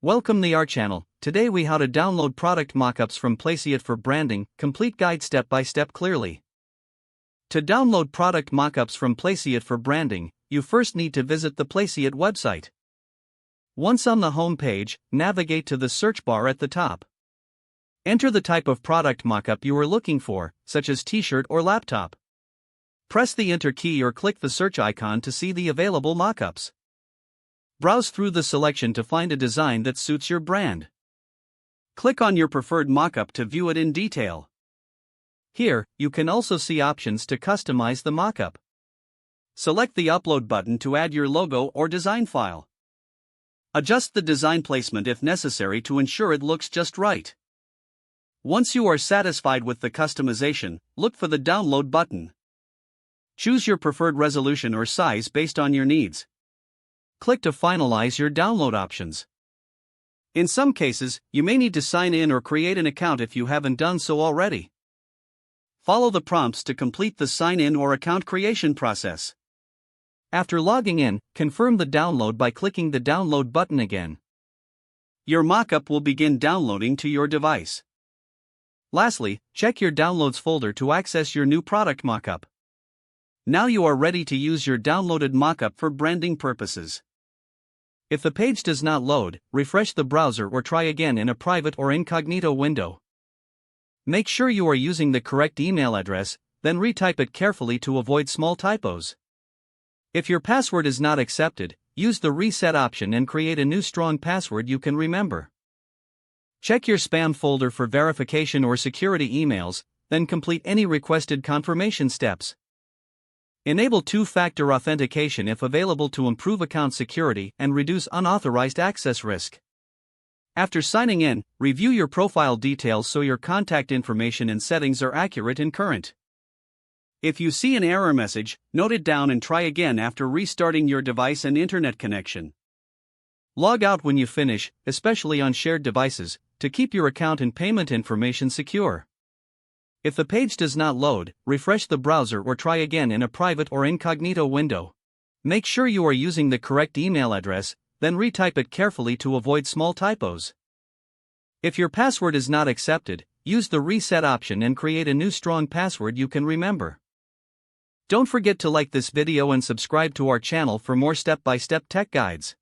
Welcome to our channel. Today we how to download product mockups from Placeit for branding, complete guide step by step clearly. To download product mockups from Placeit for branding, you first need to visit the Placeit website. Once on the home page, navigate to the search bar at the top. Enter the type of product mockup you are looking for, such as t-shirt or laptop. Press the enter key or click the search icon to see the available mockups. Browse through the selection to find a design that suits your brand. Click on your preferred mockup to view it in detail. Here, you can also see options to customize the mockup. Select the upload button to add your logo or design file. Adjust the design placement if necessary to ensure it looks just right. Once you are satisfied with the customization, look for the download button. Choose your preferred resolution or size based on your needs. Click to finalize your download options. In some cases, you may need to sign in or create an account if you haven't done so already. Follow the prompts to complete the sign-in or account creation process. After logging in, confirm the download by clicking the download button again. Your mockup will begin downloading to your device. Lastly, check your downloads folder to access your new product mockup. Now you are ready to use your downloaded mockup for branding purposes. If the page does not load, refresh the browser or try again in a private or incognito window. Make sure you are using the correct email address, then retype it carefully to avoid small typos. If your password is not accepted, use the reset option and create a new strong password you can remember. Check your spam folder for verification or security emails, then complete any requested confirmation steps. Enable two-factor authentication if available to improve account security and reduce unauthorized access risk. After signing in, review your profile details so your contact information and settings are accurate and current. If you see an error message, note it down and try again after restarting your device and internet connection. Log out when you finish, especially on shared devices, to keep your account and payment information secure. If the page does not load, refresh the browser or try again in a private or incognito window. Make sure you are using the correct email address, then retype it carefully to avoid small typos. If your password is not accepted, use the reset option and create a new strong password you can remember. Don't forget to like this video and subscribe to our channel for more step-by-step tech guides.